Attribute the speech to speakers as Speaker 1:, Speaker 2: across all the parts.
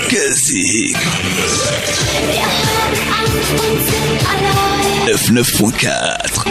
Speaker 1: Quasi 99.4.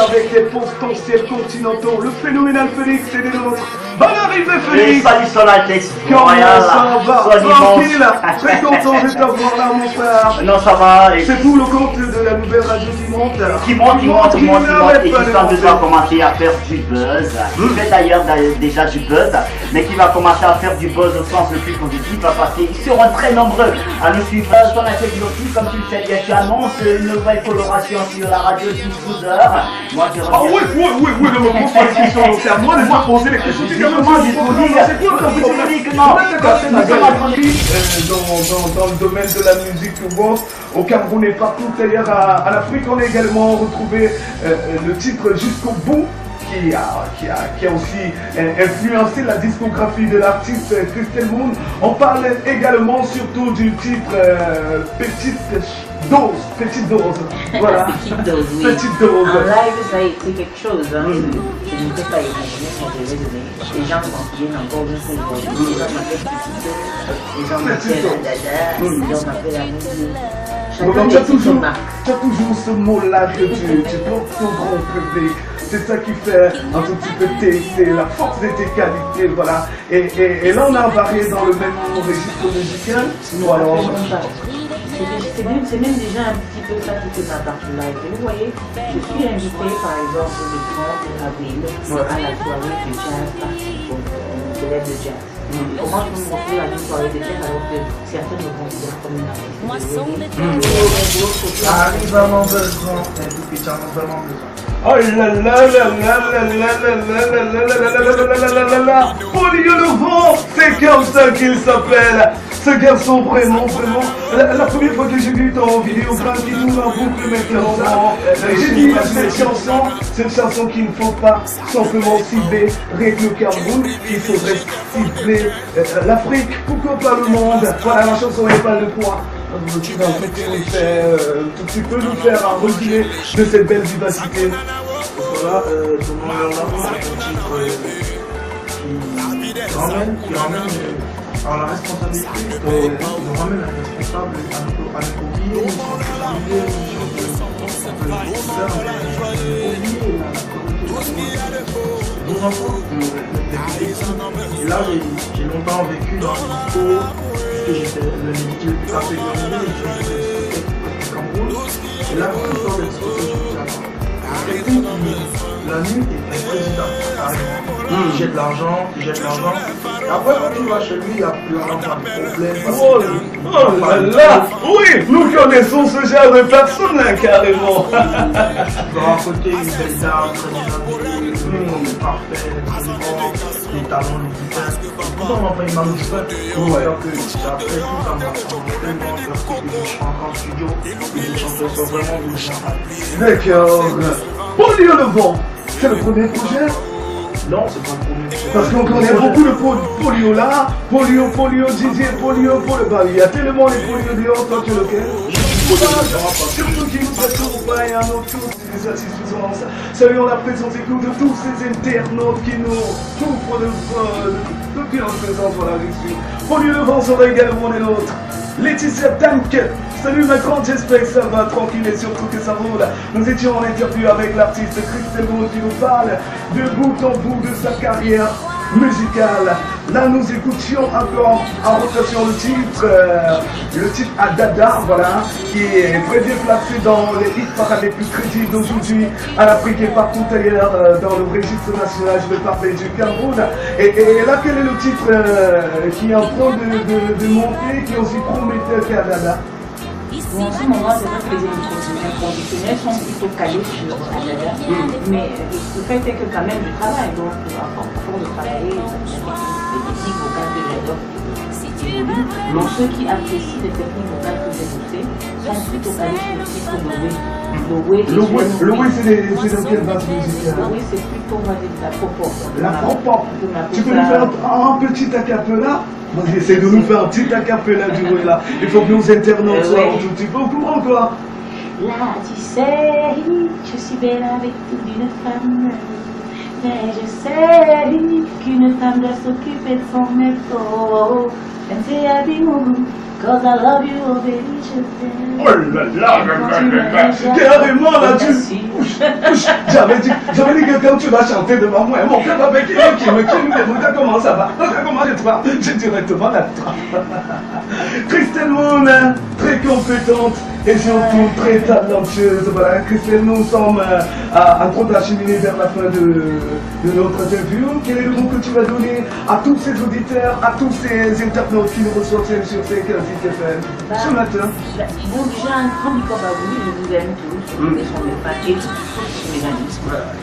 Speaker 2: Avec les potentiels continentaux, le phénoménal Félix et des nôtres. Bonne arrivée Félix.
Speaker 3: Salut Solatex.
Speaker 2: Comment ça va? Tranquille. Très content de t'avoir là mon frère.
Speaker 3: Non ça va.
Speaker 2: C'est tout le compte de la nouvelle radio qui monte.
Speaker 3: Qui monte. Et qui semble devoir commencer à faire du buzz. Il fait d'ailleurs déjà du buzz, mais qui va commencer à faire du buzz au sens le plus positif, parce qu'ils seront très nombreux à nous suivre. Solatex aussi, comme tu le sais bien, tu annonces une nouvelle coloration sur la radio du 12 heures. Moi je reviens.
Speaker 2: Ah oui, ne me pose pas les questions, c'est à moi de me poser les questions. Dans le domaine de la musique au Cameroun et partout d'ailleurs à l'Afrique, on a également retrouvé le titre Jusqu'au bout qui a aussi influencé la discographie de l'artiste Christelle Moon. On parle également surtout du titre Petite dose. Voilà.
Speaker 4: Petite dose, oui.
Speaker 2: Petite dose.
Speaker 4: En live, ça a été quelque chose. Hein. Je ne peux pas imaginer ce qu'on devait donner. Les gens s'en souviennent encore de ce qu'on dit. Les gens m'appellent Petite dose. Les gens m'appellent la dada. Les gens m'appellent la musique.
Speaker 2: Tu as toujours ce mot-là que tu portes au grand public. C'est ça qui fait un tout petit peu tester la force de tes qualités, voilà. Et là, on a varié dans le même registre musical.
Speaker 4: C'est même déjà un petit peu ça qui fait ma particularité. Vous voyez, je suis invitée par exemple le 30 avril à la soirée de jazz au collège de jazz. Comment je me retrouve à une soirée de jazz alors que certains me considèrent comme une artiste?
Speaker 5: Arrive vraiment besoin, tu en as vraiment besoin.
Speaker 2: Oh là là là là là là là là, Polio le vent, c'est comme ça qu'il s'appelle. Ce garçon vraiment, la première fois que j'ai vu ton vidéogramme qui nous en boucle maintenant, j'ai dit cette chanson qu'il ne faut pas simplement cibler avec le Cameroun, il faudrait cibler l'Afrique, pourquoi pas le monde. Voilà, la chanson n'est pas le poids. Tu vas tu peux nous faire un résumé de cette belle vivacité.
Speaker 5: Voilà, donnons-leur un titre qui ramène à la responsabilité, nous ramène à la responsable à nos nos enfants, et là j'ai longtemps vécu dans une disco, puisque j'étais le DJ le plus rapide de l'année, j'étais au Cameroun, et là quand je sors de disco, je me dis quelqu'un qui la nuit est président, il jette l'argent, et après quand tu vas chez lui, il n'y a plus pas de problème.
Speaker 2: Oh là là, oui, nous connaissons ce genre de personnes là, carrément.
Speaker 5: Dans un côté, une belle dame, on est parfait, les talons, les guitares. Pourtant, on n'a pas une main de fête. Alors que après tout, ça m'a tellement perturbé que je suis encore en studio. Et les chanteurs sont vraiment du chant.
Speaker 2: D'accord. Polio le vent, c'est le premier projet?
Speaker 5: Non, c'est pas le premier projet.
Speaker 2: Parce qu'on connaît beaucoup de polio là. Polio, DJ, polio. Bah, il y a tellement de polio dehors, toi tu es lequel? Surtout qui nous accompagnent à nos tours des satisfaisants. Saluons la présence écoute de tous ces internautes qui nous souffrent de leur présence. Voilà, je suis. Polio le vent sera également les nôtres. Laetitia Tank. Salut ma grande, j'espère que ça va tranquille et surtout que ça roule. Nous étions en interview avec l'artiste Christelle Moon qui nous parle de bout en bout de sa carrière musicale. Là nous écoutions un peu en rotation le titre Adada, voilà, qui est très bien placé dans les hit parades les plus crédibles d'aujourd'hui à l'Afrique et partout ailleurs dans le registre national, je vais parler du Cameroun. Et là quel est le titre qui est en train de monter, qui est aussi prometteur qu'Adada?
Speaker 4: Bon, en ce moment, c'est vrai que les conditionnels sont plutôt calés sur Adada, mais le fait est que quand même je travaille, donc à force de travailler, les techniques vocales que j'adore évoluent. Donc ceux qui apprécient les techniques vocales que j'ai notées sont plutôt calés sur le titre
Speaker 2: Loué, c'est dans quelle base musicale?
Speaker 4: Loué, c'est plutôt, on va dire, la pop-pop.
Speaker 2: La pop-pop. Tu peux nous faire un petit acapella? Moi j'essaie de nous faire un petit acapella du bruit là. Il faut que nos internautes soient un tout petit peu au courant quoi.
Speaker 4: Là tu sais, je suis belle avec toute une femme. matin, je sais qu'une femme doit s'occuper de son métro. And say I be moving, cause I love you, oh baby, je t'aime.
Speaker 2: Oh là là, carrément là, j'avais dit que quand tu vas chanter devant moi, mon frère va me regarde comment ça va, regarde comment je te parle, j'ai directement la trappe. Christelle Moon, très compétente et surtout très talentueuse. Voilà, Christelle, nous sommes en train d'acheminer vers la fin de notre interview. Quel est le mot que tu vas donner à tous ces auditeurs, à tous ces internautes qui nous reçoivent sur ces 15 FM ce matin?
Speaker 4: Bon, déjà, un grand bico à vous, je vous aime tous, sur les questions des femmes et sur mes amis.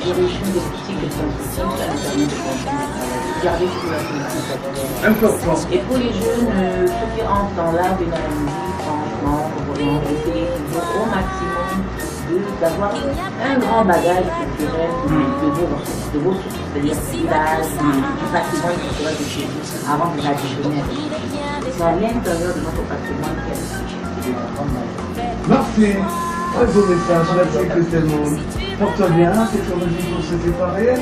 Speaker 4: J'ai reçu des critiques de construction, ça nous permet de continuer. Garder toute la solution.
Speaker 2: Important.
Speaker 4: Et pour les jeunes, ceux qui entrent dans l'art de la musique, franchement, vraiment, essayez toujours au maximum d'avoir un grand bagage culturel de vos sources, c'est-à-dire du village, du patrimoine culturel de chez vous, avant de l'additionner. C'est à l'intérieur de notre patrimoine qu'il y a de chez vous.
Speaker 2: Merci. Très beau message. Merci Christelle Moon. Porte-toi bien, c'est ton musique pour se séparer.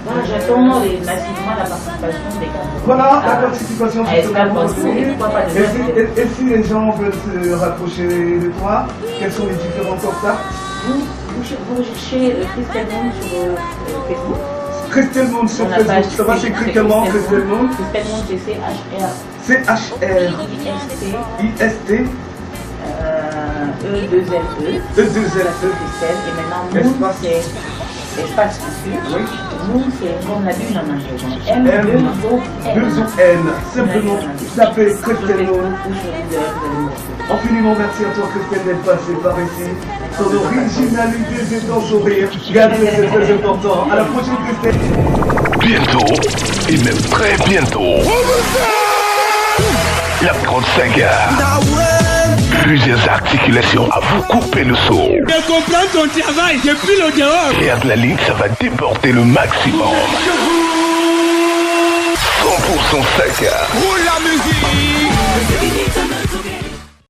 Speaker 4: Voilà, j'attends massivement la participation des candidats.
Speaker 2: Voilà, la participation sur ce
Speaker 4: moment.
Speaker 2: Et si les gens veulent se rapprocher de toi, quels sont les différents contacts?
Speaker 4: Vous cherchez Christelle Moon sur Facebook.
Speaker 2: Christelle Moon sur Facebook, ça va s'écrire comment Christelle Moon?
Speaker 4: Christelle Moon, c'est C-H-R.
Speaker 2: C-H-R. I-S-T.
Speaker 4: E2LE.
Speaker 2: E2LE.
Speaker 4: Christelle. Et maintenant, Moon, c'est espace culture. Moon, c'est comme la lune en anglais.
Speaker 2: M-2-O-N. Simplement, tapez Christelle Moon. Infiniment merci à toi Christelle d'être passée par ici. Ton originalité, c'est ton sourire. Regardez, c'est très important. À la prochaine Christelle.
Speaker 1: Bientôt, et même très bientôt, la grande saga. Plusieurs articulations à vous couper le saut.
Speaker 6: Je comprends ton travail depuis le dehors.
Speaker 1: Regarde la ligne, ça va déporter le maximum. 100% saga.
Speaker 6: Roule la musique.